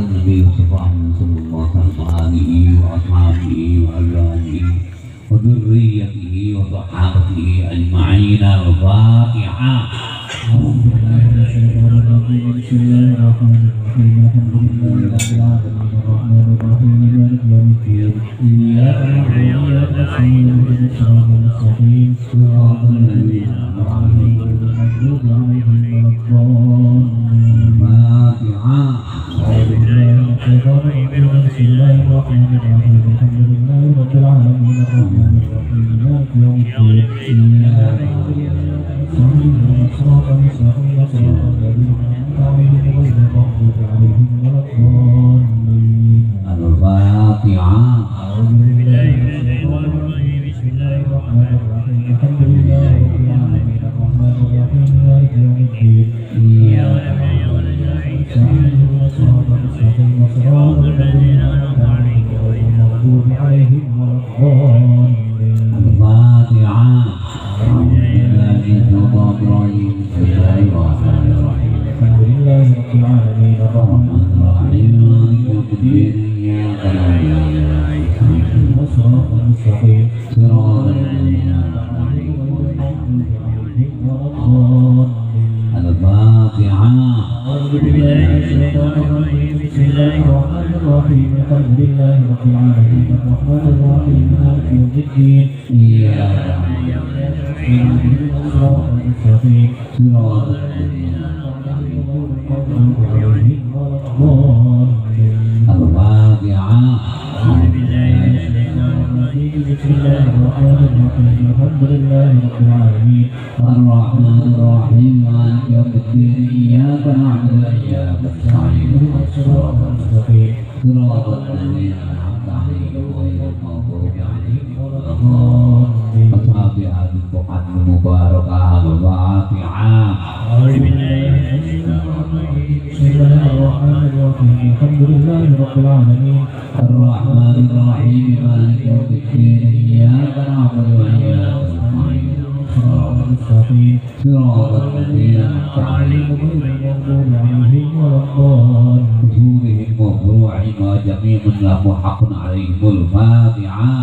النبي صلى الله عليه وآله وأصحابه وذريته وصحابته أجمعين. الفاتحة. أعوذ بالله من الشيطان الرجيم. بسم الله الرحمن الرحيم. الحمد لله رب العالمين الرحمن الرحيم مالك يوم الدين. إياك نعبد وإياك نستعين اهدنا الصراط المستقيم صراط الذين أنعمت عليهم غير المغضوب عليهم ولا الضالين. الفاتحة. أعوذ بالله من الشيطان الرجيم. بسم الله الرحمن الرحيم. الحمد لله رب العالمين الرحمن الرحيم مالك يوم الدين. إياك نعبد وإياك نستعين صراط المستقيم صراط الذين أنعمت عليهم غير المغضوب عليهم ولا الضالين. الفاتحة. أعوذ بالله من الشيطان الرجيم. بسم الله الرحمن الرحيم. الحمد لله رب العالمين الرحمن الرحيم مالك يوم الدين. إياك نعبد وإياك نستعين صراط المستقيم صراط الذين أنعمت عليهم غير المغضوب عليهم ولا الضالين. الفاتحة. أعوذ بالله من الشيطان الرجيم. بسم الله الرحمن الرحيم. الحمد لله رب العالمين الرحمن الرحيم مالك يوم الدين. إياك نعبد وإياك نستعين صراط المستقيم صراط الذين أنعمت عليهم غير المغضوب عليهم ولا الضالين. الفاتحة. أعوذ بالله من الشيطان الرجيم. بسم الله الرحمن الرحيم. الحمد لله رب العالمين الرحمن الرحيم مالك يوم الدين. إياك نعبد اهدنا الصراط المستقيم صراط الذين أنعمت عليهم غير المغضوب عليهم ولا الضالين. الفاتحة. أعوذ بالله من الشيطان الرجيم. بسم الله الرحمن الرحيم. الحمد لله رب العالمين الرحمن الرحيم مالك يوم الدين. إياك نعبد وإياك نستعين اهدنا الصراط المستقيم صراط الذين أنعمت عليهم غير المغضوب عليهم ولا الضالين. أصحاب هذه البقعة المباركة. الفاتحة. أعوذ بالله من الشيطان الرجيم. بسم الله الرحمن الرحيم. الحمد لله رب العالمين الرحمن الرحيم مالك يوم الدين. إياك نعبد وإياك نستعين صراط المستقيم صراط الذين أنعمت عليهم غير المغضوب عليهم ولا الضالين. وجوههم وفروعهم وجميع من له حق عليهم. الفاتحة.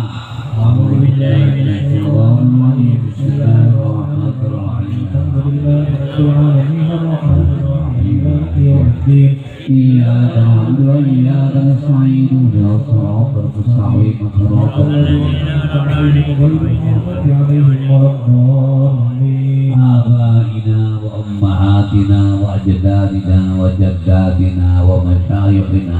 أعوذ بالله من الشيطان الرجيم. بسم الله الرحمن الرحيم. الحمد لله رب العالمين الرحمن الرحيم مالك يوم الدين. إياك نعبد وإياك نستعين اهدنا الصراط المستقيم صراط الذين أنعمت عليهم غير المغضوب عليهم ولا الضالين. آبائنا وأمهاتنا وأجدادنا وجداتنا ومشايخنا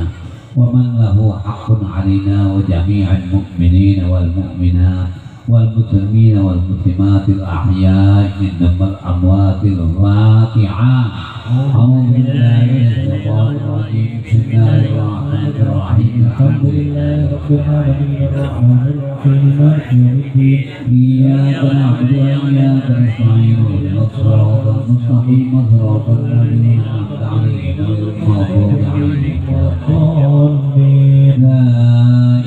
ومن له حق علينا وجميع المؤمنين والمؤمنات والمسلمين والمسلمات الأحياء منهم والأموات. الفاتحة. أعوذ بالله من الشيطان الرجيم. بسم الله الرحمن الرحيم. الحمد لله رب العالمين الرحمن الرحيم مالك يوم الدين. إياك نعبد وإياك نستعين اهدنا الصراط المستقيم صراط الذين أنعمت عليهم غير المغضوب عليهم ولا الضالين. لا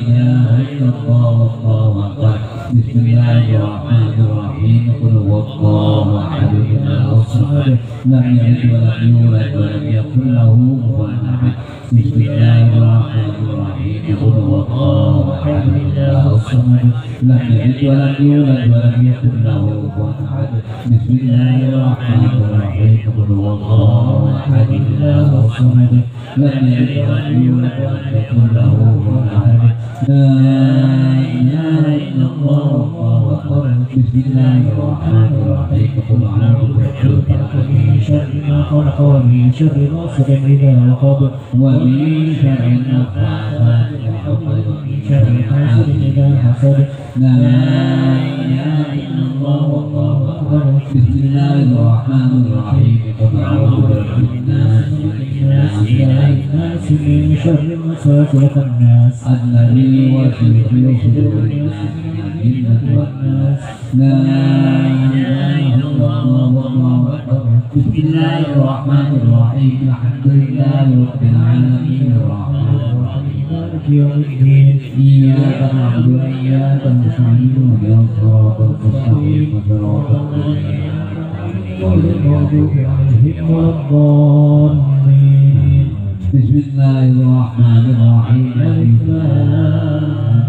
إله إلا الله والله أكبر. بسم الله الرحمن الرحيم. قل هو الله أحد الله الصمد لم يلد ولم يولد ولم يكن له كفوا أحد. بسم الله الرحمن الرحيم. قل هو الله أحد الله الصمد لم يلد ولم يولد ولم يكن له كفوا أحد. بسم الله الرحمن الرحيم. قل هو الله أحد الله الصمد لم يلد ولم يولد ولم يكن له كفوا أحد. لا إله إلا الله والله أكبر. بسم الله الرحمن الرحيم. قل أعوذ برب الفلق من شر ما خلق ومن شر غاسق إذا وقب ومن شر النفاثات في العقد ومن شر حاسد إذا حسد لا إله إلا الله والله أكبر بسم الله الرحمن الرحيم قل أعوذ برب الناس إله الناس من شر الوسواس الخناس الذي يوسوس في صدور الناس من الجنة والناس لا إله إلا الله والله أكبر بسم الله الرحمن الرحيم الحمد لله رب العالمين الرحمن الرحيم مالك يوم الدين إياك نعبد وإياك نستعين اهدنا الصراط المستقيم صراط الذين غير المغضوب عليهم ولا الضالين بسم الله الرحمن الرحيم ألف لام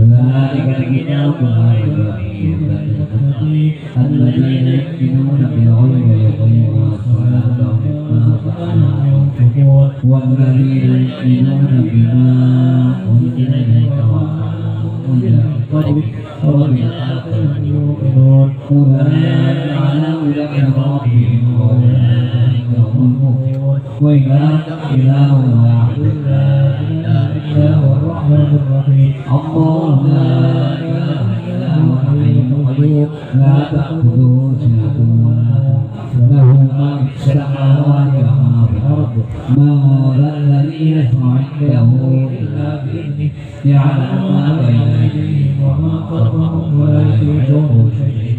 ذلك الكتاب لا ريب فيه هدى للمتقين الذين يؤمنون بالغيب ويقيمون الصلاة ومما رزقناهم ينفقون والذين يؤمنون بما أنزل إليك وما أنزل من قبلك وبالآخرة هم يوقنون أولئك على هدى من ربهم وأولئك هم المفلحون وإلهكم إله واحد لا إله إلا هو الرحمن الرحيم الله لا إله إلا هو الحي القيوم لا تأخذه سنة ولا نوم له ما في السماوات وما في الأرض ما ذا الذي يشفع عنده إلا بإذنه يعلم ما بين أيديهم وما خلفهم ولا يحيطون بشيء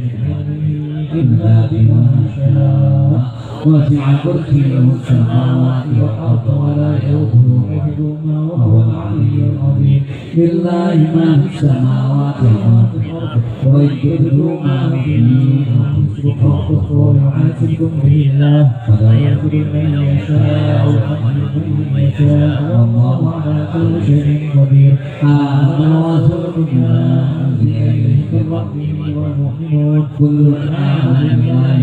إلا بما شاء وسع كرسيه السماوات والأرض ولا يؤوده حفظهما وهو العلي العظيم لله ما في السماوات وما في الأرض وإن تبدوا ما في أنفسكم تخفوه يحاسبكم به الله فيغفر من يشاء ويعذب من يشاء والله على كل شيء قدير آمن الرسول بما أنزل إليه من ربه والمؤمنون كل آمن بالله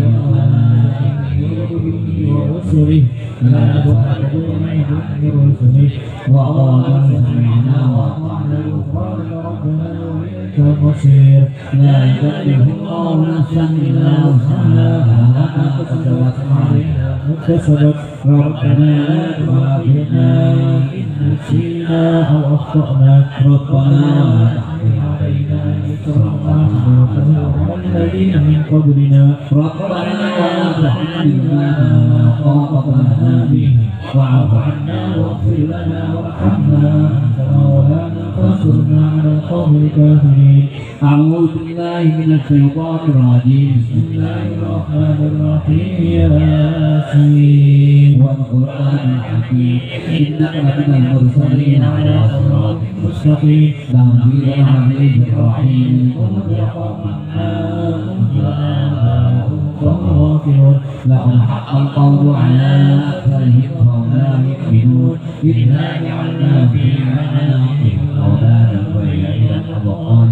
ورسله لا نفرق بين أحد من رسله وقالوا سمعنا وأطعنا قال ربنا وإليك المصير لا يكلف الله نفسا إلا وسعها لها ما كسبت وعليها ما كسبت ربنا لا تؤاخذنا إن نسينا أو أخطأنا ربنا لا تحمل علينا إصرا وحملنا الذين من قبلنا ربنا ولا تحملنا ما طاقتنا به واعف عنا واغفر لنا وارحمنا أنت مولانا فانصرنا على القوم الكافرين أعوذ بالله من الشيطان الرجيم بسم الله الرحمن الرحيم ياسين والقرآن الحكيم إنك لمن المرسلين على صراط مستقيم تنزيل العزيز الرحيم ومن قوم ما أنزل غافلون لقد حق القول على أكثرهم فهم لا يؤمنون إنا جعلنا في أعناقهم أغلالا وإلى الأذقان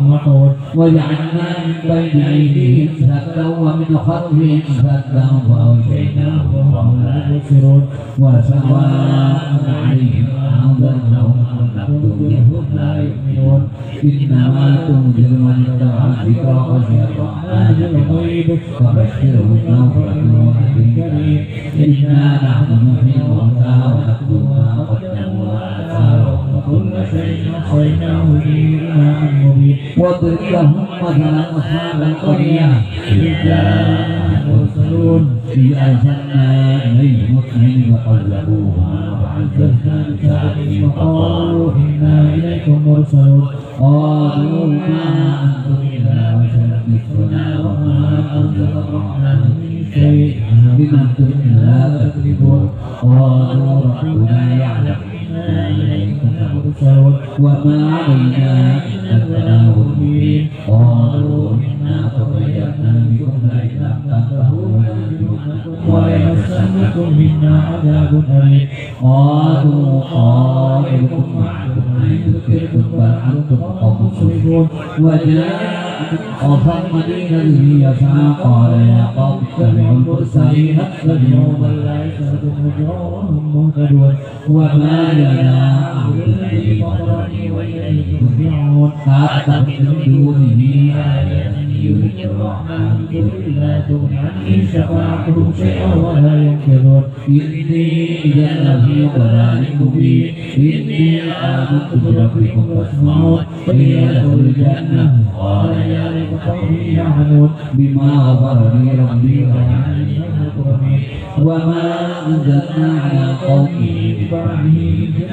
محور وجعلنا من بين أيديهم سدا ومن خلفهم سدا فأغشيناهم وهم لا يبصرون وسواء عليهم أنذرتهم أم لم تنذرهم لا يؤمنون إنما تنذر من اتبع الذكر وخشي الرحمن بالغيب فبشره بمغفرة وأجر كريم إنا نحن نحيي الموتى ونكتب ما قدموا وآثارهم وكل شيء أحصيناه في إمام مبين واضرب لهم مثلا أصحاب القرية إذ جاءها المرسلون إذ أرسلنا إليهم اثنين فكذبوهما فعززنا بثالث فقالوا إنا إليكم مرسلون قالوا ما أنتم إلا بشر مثلنا وما أنزل الرحمن من شيء إن أنتم إلا تكذبون قالوا ربنا يعلم إنا إليكم مرسلون وما علينا إلا البلاغ المبين قالوا إنا تطيرنا بكم لئن لم تنتهوا ويمسنكم منا عذاب أليم قالوا طائركم معكم أن يذكركم بل أنتم قوم مسرفون وجاء أصحاب المدينة به يسعى قال يا قوم اتبعوا المرسلين اتبعوا من لا يشهدون وهم مهتدون وما لنا أعبد الذي فطرني وإليه ترجعون فأتخذ من دونه آلهة يريد الرحمن بضر لا تغني عني شفاعتهم شيئا ولا ينقذون إني إذا لفي ضلال مبين إني آمنت آمنت بربكم فاسمعون قيل ادخلوا الجنة قال يا ليت قومي يعلمون بما غفر لي ربي وجعلني من المكرمين وما أنزلنا على قومه من بعده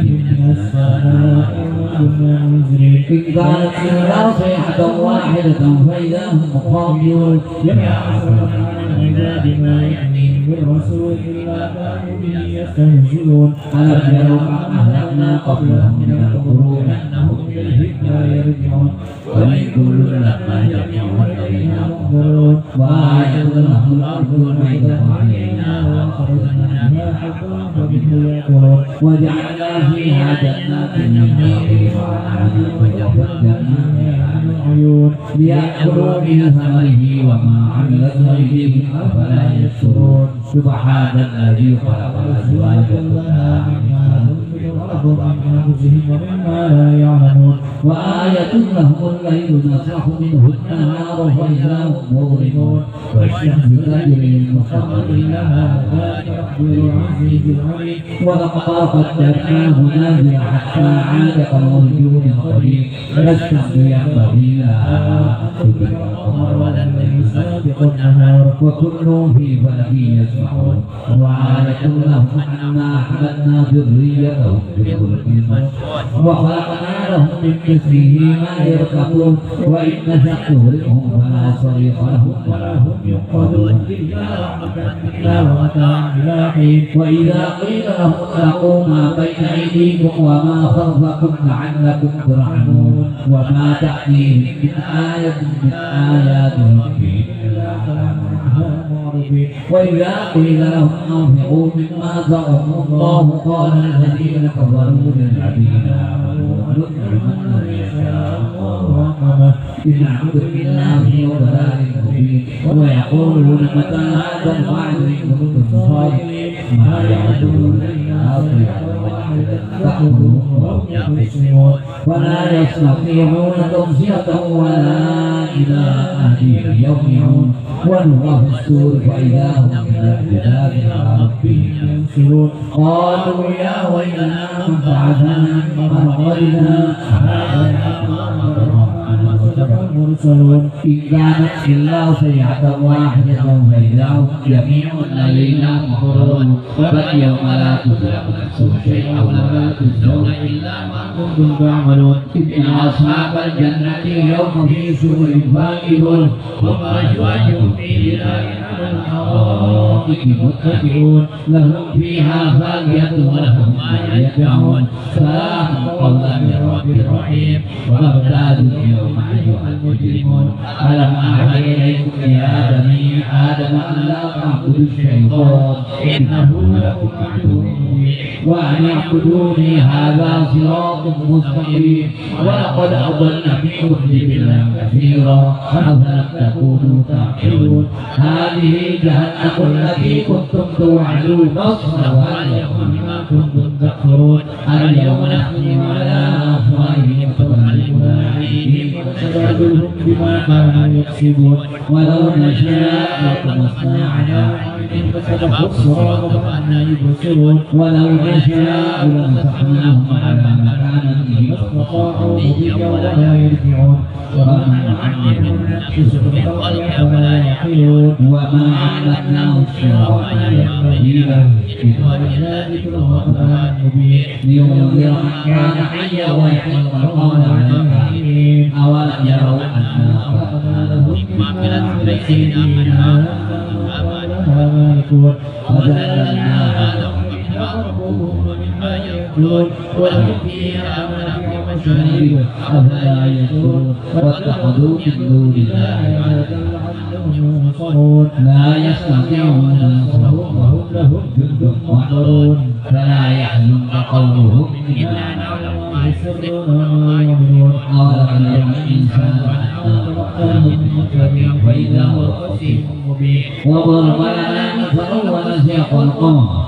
من السماء وكنا منزلين إن كانت إلا صيحة واحدة فإذا هم خامدون يا حسرة على العباد ما يأتيهم من رسول إلا كانوا به يستهزئون ألم يروا كم أهلكنا قبلهم من القرون أنهم بالهدى لا يرجعون وإن كل لما جميع الذين ينظرون وآية لهم الأرض الميتة وأحييناها وأخرجنا منها حبا فمنه يأكلون وجعلنا فيها جنات من نخيل وأعناب وفجرنا فيها من عيون ليأكلوا من ثمره وما عملت أيديهم أفلا يشكرون سبحان الذي خلق الأزواج كلها مما تنبت الأرض من أنفسهم ومما لا يعلمون وآية لهم الليل نسلخ منه النهار فإذا هم مظلمون والشمس تجري لمستقر لها ذلك تقدير العزيز العليم ولقد قدرناه منازل حتى عاد كالمرجون القديم لا الشمس ينبغي لها أن تدرك القمر ولا الليل سابق النهار وكل في فلك يسبحون وآية لهم أنا حملنا ذريتهم بفلك مشحون وخلقنا لهم من مثله ما يركبون وإن نشأ نغرقهم فلا صريخ لهم ولا هم ينقذون إلا رحمة منا ومتاعا إلى حين وإذا قيل لهم اتقوا ما بين أيديكم وما خلفكم لعلكم ترحمون وما تأتيهم من آية من آيات ربهم إلا كانوا عنها معرضين وإذا قيل لهم أنفقوا مما رزقهم الله قال الذين كفروا للذين آمنوا نطعم من يشاء الله رحمه إن عبد بالله وضلال مبين ويقولون متى هذا الوعد إن كنتم صادقين ما يعدون إلا صيحة واحدة تأخذهم وهم يخرجون ولا يستطيعون توصية ولا إلى أهلهم يرجعون ونفخ في الصور فإذا هم من الجبال إلى ربهم ينسلون قالوا يا ويلنا من بعثنا من مرقدنا هذا ما أمر الرحمن وصدق المرسلون إن كانت إلا صيحة واحدة فإذا هم جميع لدينا محضرون فاليوم لا تظلم نفس شيئا ولا تجزون إلا ما كنتم تعملون إن أصحاب الجنة اليوم في سرر فاكهون هم أزواجهم في ظلال على الأرائك متكئون لهم فيها فاكهة ولهم ما يدعون سلام قولا من رب رحيم وابتعدوا اليوم أيها المجرمون ألم أعهد إليكم يا بني آدم أن لا تعبدوا الشيطان إنه لكم عدو مبين وأن اعبدوني هذا صراط مستقيم ولقد أضل منكم جبلا كثيرا أفلم تكونوا تعقلون هذه جهنم التي كنتم توعدون فاصبروا اليوم بما كنتم تكفرون اليوم نختم على أفواههم وتكلمنا أيديهم ونشهد بما كانوا يكسبون ولو نشاء لطمسنا على أعينهم فسلكوا الصراط فأنى يبصرون ولو نشاء لمسحناهم على مكانتهم فاستطاعوا مضيا ولا يرجعون ومن علمهم ننقصه من خلقه فلا يعقلون وما علمناه الشر وما ينبغي له إن هو إلا ذكر وقرآن مبين لينذر من كان حيا ويحيى القول على الكافرين أولم يروا أنا خلقنا لهم مما عملت أيدينا منها مالكون وذللناها لهم فاركوهم ومما يأكلون ولهم فيها منافع مشارب أفلا يشكرون واتخذوا من دون الله آلهة لعلهم ينصرون لا يستطيعون نصرهم وهم لهم جند محضرون فلا يحزنك قولهم إنا نعلم ما يسرون وما يعلنون أولم يرى الإنسان أنا خلقناه من نطفة فإذا هو خصيم مبين وضرب لنا مثلا ونسي خلقه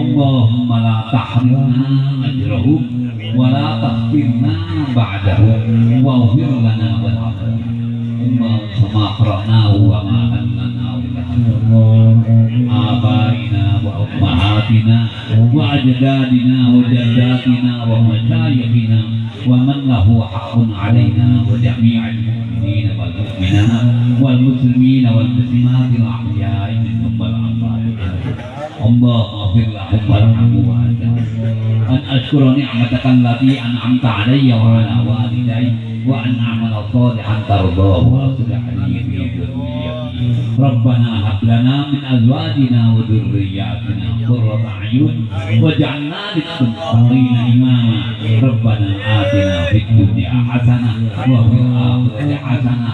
اللهم لا تحرمنا أجره ولا تفتنا بعده واغفر لنا ولهم ما قرأناه وما علمناه آبائنا وأمهاتنا وأجدادنا وجداتنا ومشايخنا ومن له حق علينا وجميع المؤمنين والمؤمنات والمسلمين والمسلمات الأحياء منهم والأموات اللهم اغفر لهم وارحمهم وارحمهم أن أشكر نعمتك التي أنعمت علي وعلى والدي وأن أعمل صالحا ترضاه وأصلح لي في ذريتي ربنا هب لنا من أزواجنا وذرياتنا قرة أعين واجعلنا للمتقين إماما ربنا آتنا في الدنيا حسنة وفي الآخرة حسنة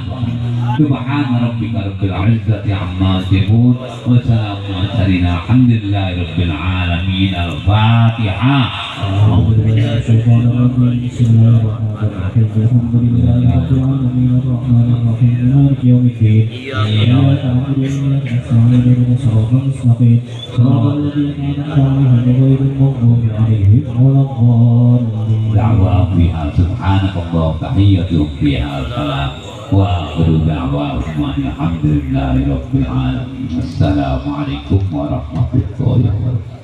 سبحان ربك رب العزة عما يصفون وسلام على المرسلين الحمد لله رب العالمين الفاتحة أعوذ بالله من الشيطان الرجيم بسم الله الرحمن الرحيم الحمد لله رب العالمين الرحمن الرحيم مالك يوم الدين إياك نعبد وإياك نستعين اهدنا الصراط المستقيم صراط الذين أنعمت عليهم غير المغضوب عليهم ولا الضالين دعوة فيها سبحانك اللهم تحية فيها السلام وآخر دعواهم الحمد لله رب العالمين السلام عليكم ورحمة الله وبركاته.